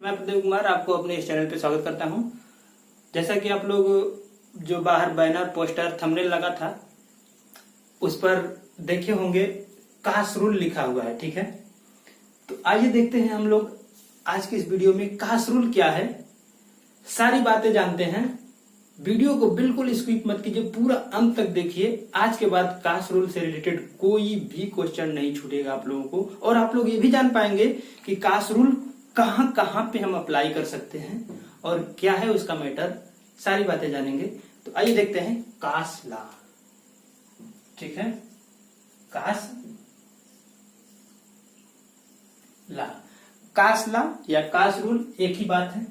मैं प्रदीप कुमार आपको अपने इस चैनल पे स्वागत करता हूं। जैसा कि आप लोग जो बाहर बैनर पोस्टर थंबनेल लगा था उस पर देखे होंगे काश रूल लिखा हुआ है, ठीक है। तो आइए देखते हैं हम लोग आज के इस वीडियो में काश रूल क्या है, सारी बातें जानते हैं। वीडियो को बिल्कुल स्किप मत कीजिए, पूरा अंत तक देखिए। आज के बाद काश रूल से रिलेटेड कोई भी क्वेश्चन नहीं छूटेगा आप लोगों को, और आप लोग ये भी जान पाएंगे कि काश रूल कहां कहां पे हम अप्लाई कर सकते हैं और क्या है उसका मैटर, सारी बातें जानेंगे। तो आइए देखते हैं काश लॉ, ठीक है। काश लॉ, काश लॉ या काश रूल एक ही बात है,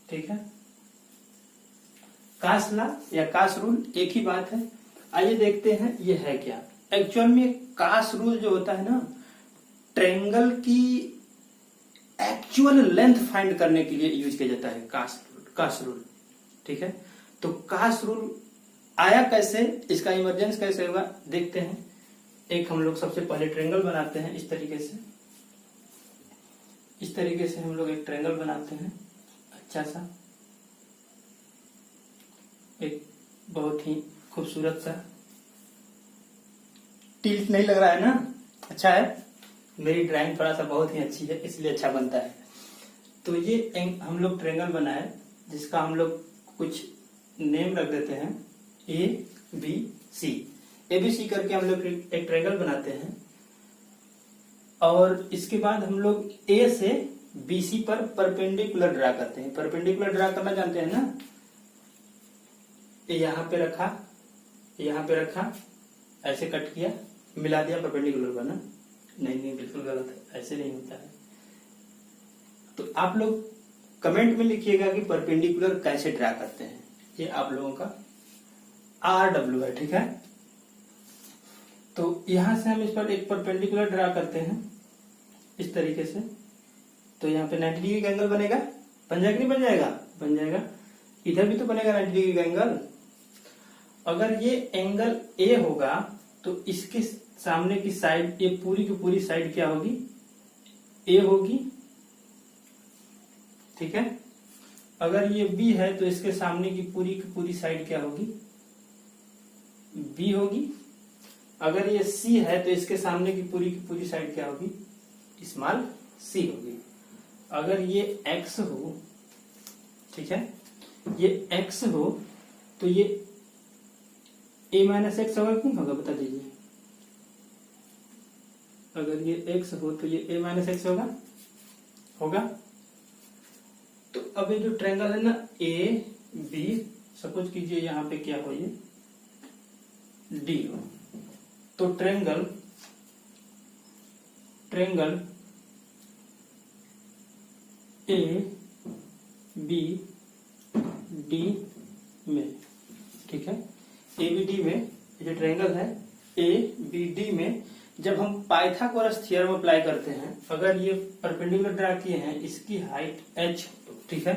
ठीक है। काश लॉ या काश रूल एक ही बात है। आइए देखते हैं ये है क्या। एक्चुअल में काश रूल जो होता है ना, ट्रायंगल की एक्चुअल लेंथ फाइंड करने के लिए यूज किया जाता है काश रूल, ठीक है। तो काश रूल आया कैसे, इसका इमरजेंस कैसे होगा देखते हैं। एक हम लोग सबसे पहले ट्रायंगल बनाते हैं इस तरीके से हम लोग एक ट्रायंगल बनाते हैं, अच्छा सा, एक बहुत ही खूबसूरत सा। टिल्ट नहीं लग रहा है ना, अच्छा है। मेरी ड्राइंग थोड़ा सा बहुत ही अच्छी है इसलिए अच्छा बनता है। तो ये हम लोग ट्रायंगल बनाए जिसका हम लोग कुछ नेम रख देते हैं, ए बी सी। ABC करके हम लोग एक ट्रायंगल बनाते हैं और इसके बाद हम लोग A से BC पर परपेंडिकुलर ड्रा करते हैं। परपेंडिकुलर ड्रा करना जानते हैं ना, यहाँ पे रखा, ऐसे कट किया, मिला दिया, परपेंडिकुलर बना। नहीं बिल्कुल गलत है, ऐसे नहीं होता है। तो आप लोग कमेंट में लिखिएगा कि परपेंडिकुलर कैसे ड्रा करते हैं। ये आप लोगों का RW है, ठीक है। तो यहां से हम इस पर एक परपेंडिकुलर ड्रा करते हैं इस तरीके से। तो यहाँ पे 90 डिग्री का एंगल बनेगा, बन जाएगा नहीं बन जाएगा? बन जाएगा। इधर भी तो बनेगा 90 डिग्री का एंगल। अगर ये एंगल A होगा तो इसके सामने की साइड, ये पूरी की पूरी साइड क्या होगी? A होगी, ठीक है। अगर ये B है तो इसके सामने की पूरी साइड क्या होगी? B होगी। अगर ये C है तो इसके सामने की पूरी साइड क्या होगी? स्मॉल c होगी। अगर ये x हो, ठीक है, ये x हो तो ये a माइनस एक्स होगा कि नहीं होगा, बता दीजिए। अगर ये x हो तो ये a माइनस एक्स होगा। तो अब ये जो ट्रायंगल है ना A B, सपोज कीजिए यहाँ पे क्या हो, ये D हो। तो ट्रायंगल A B D में, ठीक है, A B D में, ये जो ट्रायंगल है A B D में, जब हम पाइथागोरस थ्योरम अप्लाई करते हैं, अगर ये परपेंडिकुलर ड्रा किए हैं, इसकी हाइट h, ठीक है,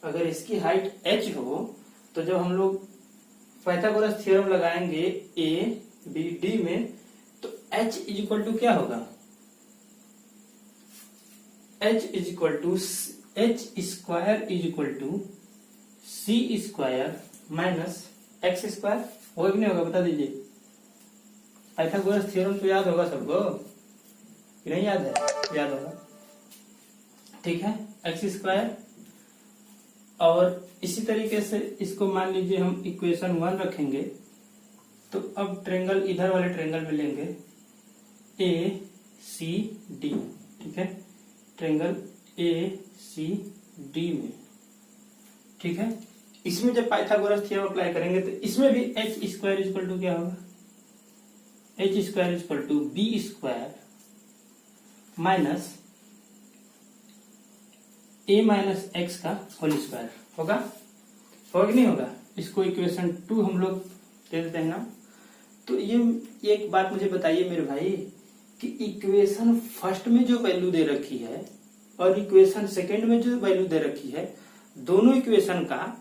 अगर इसकी हाइट h हो तो जब हम लोग पाइथागोरस थ्योरम लगाएंगे A B D में, तो h इज इक्वल टू क्या होगा? h square is equal to c square minus x square, होगा कि नहीं होगा, बता दीजिए। पाइथागोरस थ्योरम तो याद होगा सबको, नहीं याद है? याद होगा, ठीक है, x स्क्वायर। और इसी तरीके से इसको मान लीजिए हम इक्वेशन 1 रखेंगे। तो अब ट्रायंगल इधर वाले ट्रायंगल में लेंगे ACD, ठीक है, ट्रायंगल ACD में, ठीक है। इसमें जब पाइथागोरस थ्योरम अप्लाई करेंगे तो इसमें भी h स्क्वायर इक्वल टू क्या होगा? h square equal to b square minus a minus x का होल स्क्वायर होगा कि नहीं होगा? इसको इक्वेशन 2 हम लोग दे देते हैं ना। तो ये एक बात मुझे बताइए मेरे भाई कि इक्वेशन फर्स्ट में जो वैल्यू दे रखी है और इक्वेशन सेकंड में जो वैल्यू दे रखी है, दोनों इक्वेशन का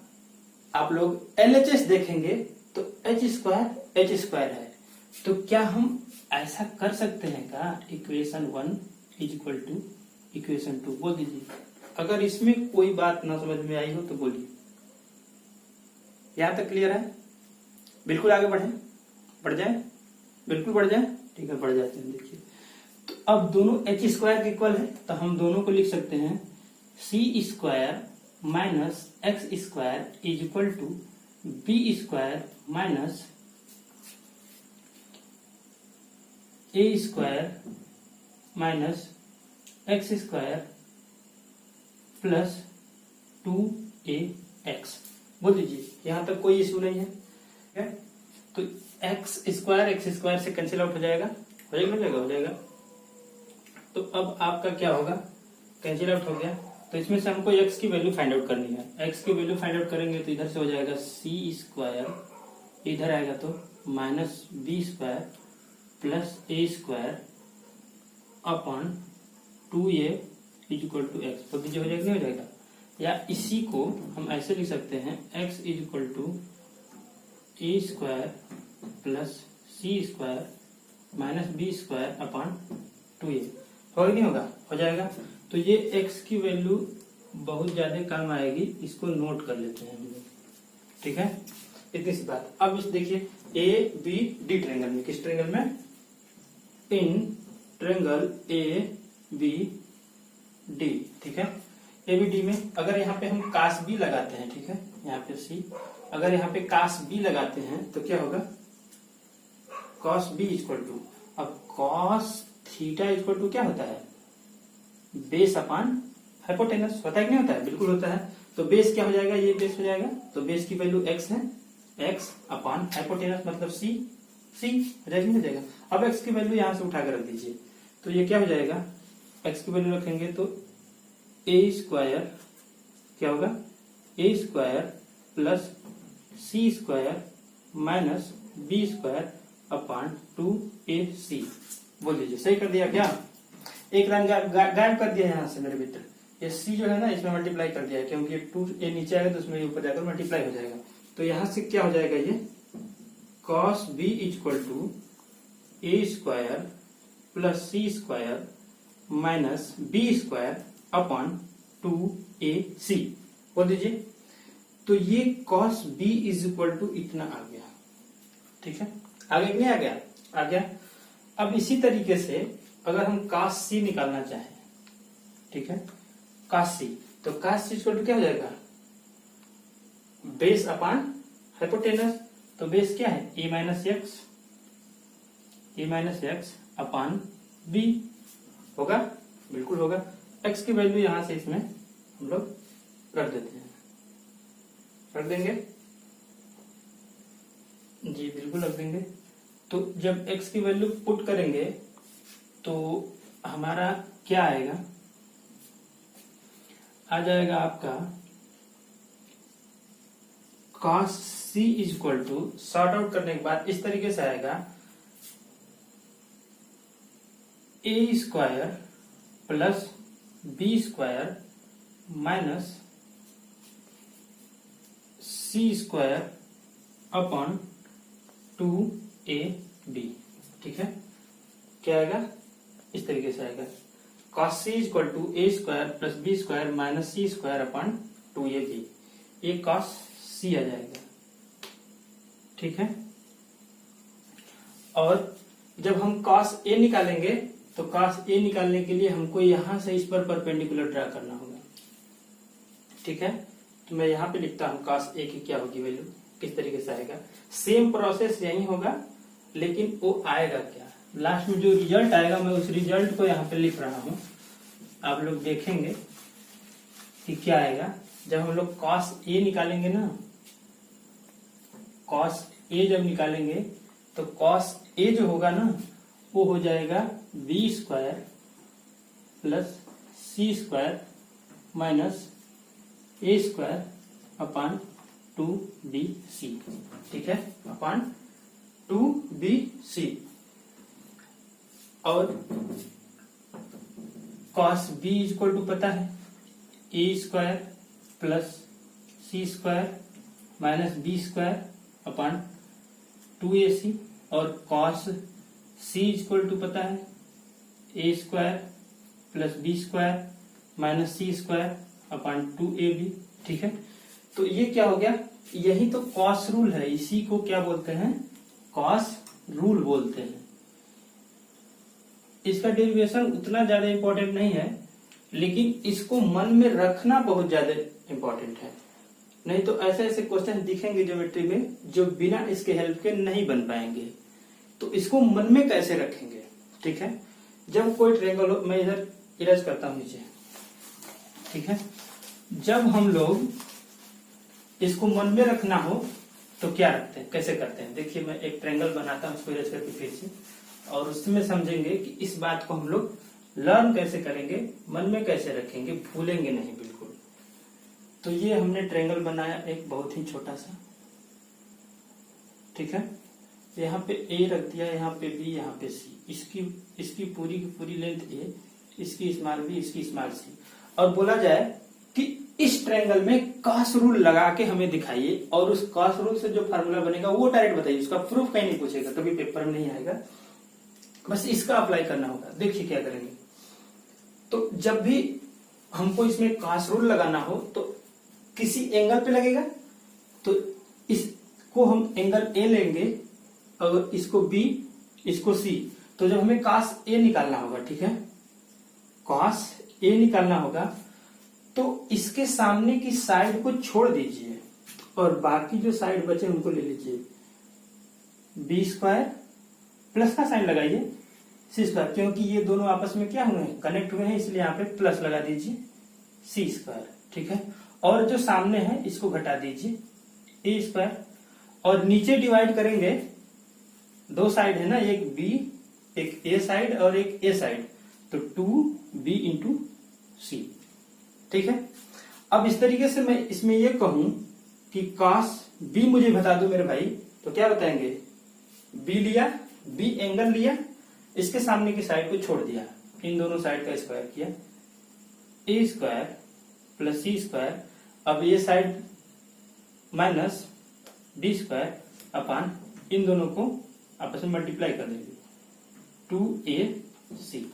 आप लोग LHS देखेंगे तो h स्क्वायर है। तो क्या हम ऐसा कर सकते हैं का equation 1 is equal to equation 2 बोल दीजिए। अगर इसमें कोई बात ना समझ में आई हो तो बोलिए। यहां तक क्लियर है? बिल्कुल आगे बढ़े, बढ़ जाए, बिल्कुल बढ़ जाए। ठीक है, बढ़ जाते हैं। देखिए तो अब दोनों h स्क्वायर के इक्वल है, तो हम दोनों को लिख सकते हैं C square minus x square is equal to B square minus A square minus x square plus 2ax। बोल दीजिए, यहां तक कोई इशू नहीं है। तो एक्स स्क्वायर से कैंसिल आउट हो जाएगा, हो जाएगा। तो अब आपका क्या होगा, कैंसिल आउट हो गया। तो इसमें से हमको x की वैल्यू फाइंड आउट करनी है। x की वैल्यू फाइंड आउट करेंगे तो इधर से हो जाएगा सी स्क्वायर, इधर आएगा तो minus B square plus a square upon 2a is equal to x. तो दीजिए हो जाएगा, नहीं हो जाएगा? या इसी को हम ऐसे लिख सकते हैं x is equal to a square plus C square minus B square upon 2a। होगा नहीं होगा? हो जाएगा। तो ये x की वैल्यू बहुत ज्यादा काम आएगी, इसको नोट कर लेते हैं हम लोग। ठीक है, इतनी सी बात। अब इस देखिए ए बी डी ट्रायंगल में, किस ट्रायंगल में? In triangle A B D. ठीक है, ए बी डी में अगर यहाँ पे हम कास बी लगाते हैं, ठीक है, यहाँ पे सी, अगर यहाँ पे कास बी लगाते हैं तो क्या होगा? कॉस बी इक्वल टू, अब कॉस थीटा इक्वल टू क्या होता है? Base upon hypotenuse. होता है कि नहीं होता है? बिल्कुल होता है। तो बेस क्या हो जाएगा? ये बेस हो जाएगा। तो बेस की वैल्यू x है, x अपान हाइपोटेनस मतलब c, हो जाएगा, नहीं हो जाएगा? अब x की वैल्यू यहां से उठा कर रख दीजिए, तो ये क्या हो जाएगा? x की वैल्यू रखेंगे तो ए स्क्वायर क्या होगा? A square plus C square minus B square upon 2ac। बोल दीजिए, सही कर दिया क्या? एक लाइन गायब कर दिया यहाँ से मेरे मित्र। ये सी जो है ना, इसमें मल्टीप्लाई कर दिया है, क्योंकि 2a नीचे आएगा तो उसमें ऊपर जाकर मल्टीप्लाई हो जाएगा। तो यहां से क्या हो जाएगा? ये cos b equal to a square plus C square minus B square upon 2ac। बोल दीजिए। तो ये cos b is equal to इतना आ गया। ठीक है, आगे नहीं आ गया? आ गया। अब इसी तरीके से अगर हम cos c निकालना चाहें, ठीक है, cos c, तो cos c इक्वल टू क्या हो जाएगा? Base upon hypotenuse. तो बेस क्या है? ए माइनस एक्स अपॉन बी। होगा? बिल्कुल होगा। x की वैल्यू यहां से इसमें हम लोग रख देते हैं, रख देंगे जी, बिल्कुल रख देंगे। तो जब x की वैल्यू पुट करेंगे तो हमारा क्या आएगा? आ जाएगा आपका cos c is equal to, sort out करने के बाद इस तरीके से आएगा A square plus B square minus C square upon 2ab। ठीक है, क्या आएगा? इस तरीके से आएगा cos c equal to a square plus B square minus C square upon 2ab। ये cos c आ जाएगा। ठीक है, और जब हम cos a निकालेंगे तो cos a निकालने के लिए हमको यहां से इस पर परपेंडिकुलर ड्रा करना होगा। ठीक है, तो मैं यहां पे लिखता हूं cos a की क्या होगी वैल्यू, किस तरीके से आएगा। सेम प्रोसेस यही होगा, लेकिन वो आएगा क्या, लास्ट में जो रिजल्ट आएगा मैं उस रिजल्ट को यहाँ पे लिख रहा हूं। आप लोग देखेंगे कि क्या आएगा। जब हम लोग cos a निकालेंगे ना, cos a जब निकालेंगे तो cos a जो होगा ना वो हो जाएगा B square plus C square minus A square upon 2bc। ठीक है, अपॉन 2bc। और cos b इक्वल टू पता है A square plus C square minus B square upon 2ac, और cos c इक्वल टू पता है A square plus B square minus C square upon 2ab। ठीक है, तो ये क्या हो गया, यही तो कॉस रूल है, इसी को क्या बोलते हैं, कॉस रूल बोलते हैं। इसका डेरिवेशन उतना ज्यादा इंपॉर्टेंट नहीं है, लेकिन इसको मन में रखना बहुत ज्यादा इंपॉर्टेंट है। नहीं तो ऐसे ऐसे क्वेश्चन दिखेंगे ज्योमेट्री में जो बिना इसके हेल्प के नहीं बन पाएंगे, तो इसको मन में कैसे रखेंगे। ठीक है, जब कोई ट्रायंगल हो, मैं इधर इरेज करता हूं नीचे। ठीक है, जब हम लोग इसको मन में रखना हो तो क्या रखते हैं, कैसे करते हैं। देखिए मैं एक ट्रायंगल बनाता हूं, उसको इरेज करके फिर से, और उसमें समझेंगे कि इस बात को हम लोग लर्न कैसे करेंगे, मन में कैसे रखेंगे, भूलेंगे नहीं बिल्कुल। तो ये हमने ट्रायंगल बनाया एक बहुत ही छोटा सा। ठीक है, यहाँ पे ए रख दिया, यहाँ पे बी, यहाँ पे सी, इसकी पूरी की पूरी लेंथ ए, इसकी स्मॉल बी, इसकी स्मॉल सी, और बोला जाए कि इस ट्रायंगल में कॉस रूल लगा के हमें दिखाइए, और उस कॉस रूल से जो फार्मूला बनेगा वो डायरेक्ट बताइए, उसका प्रूफ कहीं नहीं पूछेगा, कभी पेपर में नहीं आएगा, बस इसका अप्लाई करना होगा। देखिए क्या करेंगे, तो जब भी हमको इसमें कॉस रूल लगाना हो तो किसी एंगल पे लगेगा, तो इसको हम एंगल ए लेंगे और इसको बी, इसको सी, तो जब हमें कॉस ए निकालना होगा, ठीक है, कॉस ए निकालना होगा, तो इसके सामने की साइड को छोड़ दीजिए और बाकी जो साइड बचे उनको ले लीजिए। बी स्क्वायर प्लस का साइन लगाइए, सी स्क्वायर, क्योंकि ये दोनों आपस में क्या हुए हैं, कनेक्ट हुए हैं, इसलिए यहाँ पे प्लस लगा दीजिए, सी स्क्वायर। ठीक है, और जो सामने है इसको घटा दीजिए, ए स्क्वायर, और नीचे डिवाइड करेंगे, दो साइड है ना, एक बी, एक ए साइड और एक ए साइड, तो 2b इंटू सी। ठीक है, अब इस तरीके से मैं इसमें ये कहूं कि कॉस बी मुझे बता दो मेरे भाई, तो क्या बताएंगे, बी लिया, बी एंगल लिया, इसके सामने की साइड को छोड़ दिया, इन दोनों साइड का स्क्वायर किया, A square plus C square, अब ये side minus B square upon इन दोनों को आपस में मल्टीप्लाई कर देंगे, 2ac।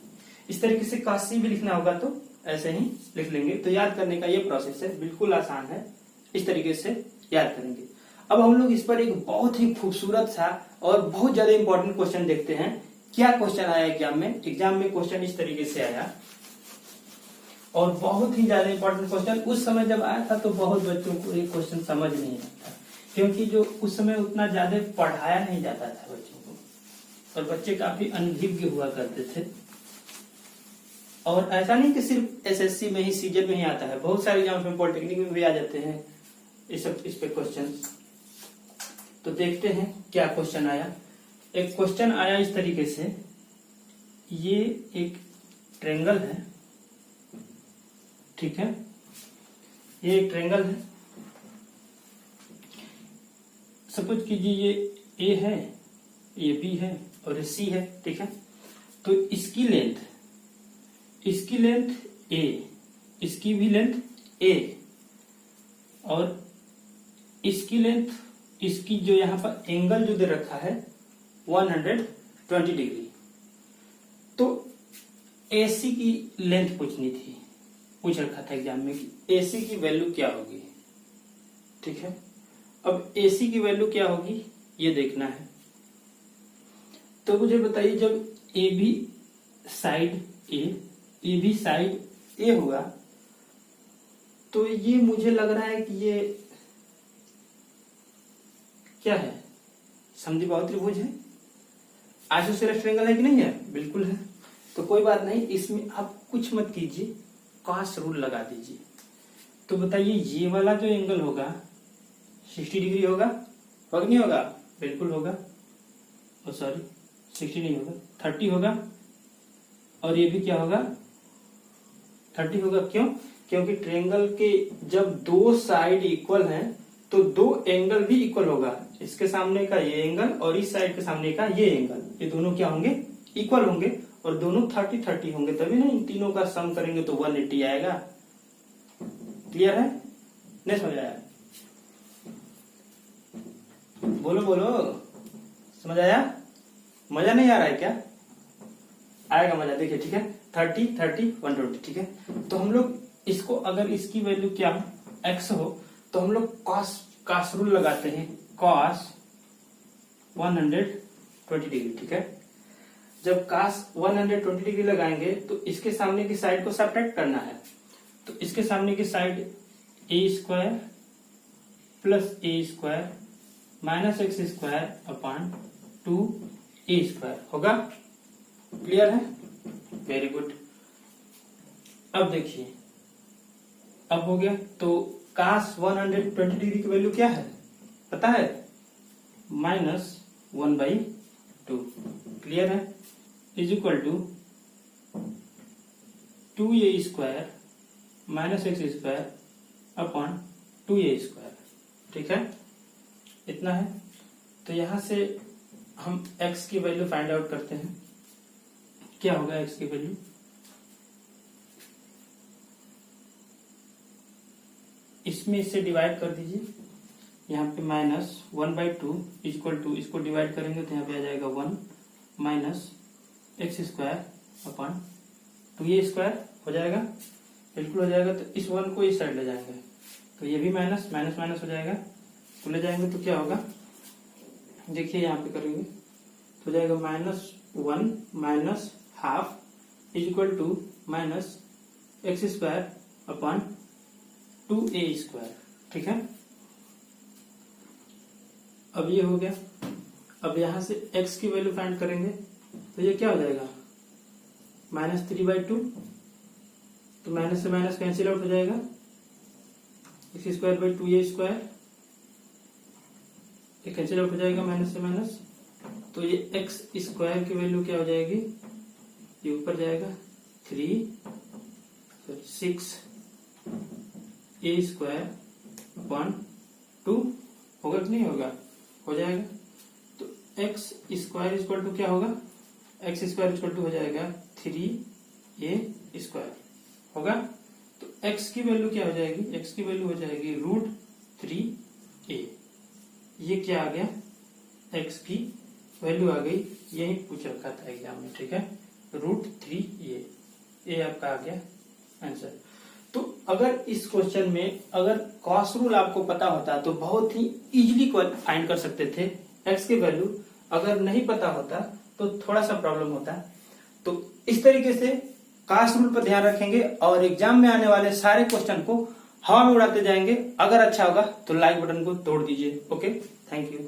इस तरीके से कॉस सी भी लिखना होगा तो ऐसे ही लिख लेंगे। तो याद करने का ये प्रोसेस है, बिल्कुल आसान है, इस तरीके से याद करेंगे। अब हम लोग इस पर एक बहुत ही खूबसूरत सा और बहुत ज्यादा इंपॉर्टेंट क्वेश्चन देखते हैं। क्या क्वेश्चन आया एग्जाम में, एग्जाम में क्वेश्चन इस तरीके से आया, और बहुत ही ज्यादा इंपॉर्टेंट क्वेश्चन। उस समय जब आया था तो बहुत बच्चों को ये क्वेश्चन समझ नहीं आता, क्योंकि जो उस समय उतना ज्यादा पढ़ाया नहीं जाता था बच्चों को, और बच्चे काफी अनभिज्ञ हुआ करते थे। और ऐसा नहीं कि सिर्फ एसएससी में ही, सीजन में ही आता है, बहुत सारे एग्जाम में, पॉलिटेक्निक में भी आ जाते हैं इस पे क्वेश्चन। तो देखते हैं क्या क्वेश्चन आया। एक क्वेश्चन आया इस तरीके से, ये एक ट्रायंगल है, ठीक है, ये एक ट्रायंगल है, सपोज कीजिए ये ए है, ये बी है और ये सी है। ठीक है, तो इसकी लेंथ ए, इसकी भी लेंथ ए, और इसकी लेंथ, इसकी जो यहां पर एंगल जो दे रखा है 120 डिग्री। तो AC की लेंथ पूछनी थी, पूछ रखा था एग्जाम में कि AC की वैल्यू क्या होगी। ठीक है, अब AC की वैल्यू क्या होगी ये देखना है। तो मुझे बताइए, जब AB साइड ए हुआ, तो ये मुझे लग रहा है कि ये क्या है, समद्विबाहु त्रिभुज है, आइसोसेलेस ट्रायंगल है कि नहीं है, बिल्कुल है। तो कोई बात नहीं, इसमें आप कुछ मत कीजिए, कॉस रूल लगा दीजिए। तो बताइए ये वाला जो एंगल होगा 60 डिग्री होगा कि नहीं होगा, बिल्कुल होगा, सॉरी 60 नहीं होगा, 30 होगा, और ये भी क्या होगा, 30 होगा। क्यों, क्योंकि ट्रायंगल के जब दो साइड इक्वल हैं तो दो एंगल भी इक्वल होगा, इसके सामने का ये एंगल और इस साइड के सामने का ये एंगल, ये दोनों क्या होंगे, इक्वल होंगे, और दोनों 30-30 होंगे, तभी ना इन तीनों का सम करेंगे तो 180 आएगा। क्लियर है, नहीं समझ आया, बोलो बोलो, समझ आया, मजा नहीं आ रहा है क्या, आएगा मजा, देखिए। ठीक है, 30, 30, 120, ठीक है। तो हम लोग इसको, अगर इसकी वैल्यू क्या x हो तो हम लोग cos रूल लगाते हैं, cos 120 डिग्री, ठीक है। जब cos 120 डिग्री लगाएंगे तो इसके सामने की साइड को सब्ट्रैक्ट करना है, तो इसके सामने की side a square plus a square minus x square upon 2a square होगा। क्लियर है? Very good. अब देखिए, अब हो गया। तो cos 120 डिग्री की वैल्यू क्या है पता है? -1/2। क्लियर है? Is equal to 2a square minus x square upon 2a square, ठीक है। इतना है। तो यहां से हम x की वैल्यू फाइंड आउट करते हैं। क्या होगा x की वैल्यू? इसमें इससे डिवाइड कर दीजिए, यहाँ पे -1/2 इक्वल टू, इसको डिवाइड करेंगे तो यहाँ पे आ जाएगा 1 minus x square upon 2a square हो जाएगा, बिल्कुल हो जाएगा। तो इस 1 को इस साइड ले जाएंगे तो ये भी माइनस माइनस माइनस हो जाएगा, तो ले जाएंगे तो क्या होगा देखिए, यहाँ पे करेंगे तो हो जाएगा -1 minus half is equal to minus x square upon 2a square, ठीक है। अब ये हो गया। अब यहां से x की वैल्यू फाइंड करेंगे तो ये क्या हो जाएगा -3/2, तो माइनस से माइनस कैंसिल आउट हो जाएगा, x square by 2a square ये कैंसिल आउट हो जाएगा माइनस से माइनस। तो ये एक्स स्क्वायर की वैल्यू क्या हो जाएगी, ये ऊपर जाएगा 6 a स्क्वायर अपॉन 2 होगा कि नहीं होगा, हो जाएगा। तो एक्स स्क्वायर इक्वल टू क्या होगा, एक्स स्क्वायर इक्वल टू हो जाएगा 3a स्क्वायर होगा। तो x की वैल्यू क्या हो जाएगी, x की वैल्यू हो जाएगी √3a। ये क्या आ गया, x की वैल्यू आ गई, यही पूछ रखा था एग्जाम में, ठीक है। √3a, ये आपका आ गया आंसर। तो अगर इस क्वेश्चन में अगर कॉस रूल आपको पता होता तो बहुत ही इजीली फाइंड कर सकते थे x की वैल्यू। अगर नहीं पता होता तो थोड़ा सा प्रॉब्लम होता। तो इस तरीके से कॉस रूल पर ध्यान रखेंगे और एग्जाम में आने वाले सारे क्वेश्चन को हवा में उड़ाते जाएंगे। अगर अच्छा होगा तो लाइक बटन को तोड़ दीजिए। Okay, thank you.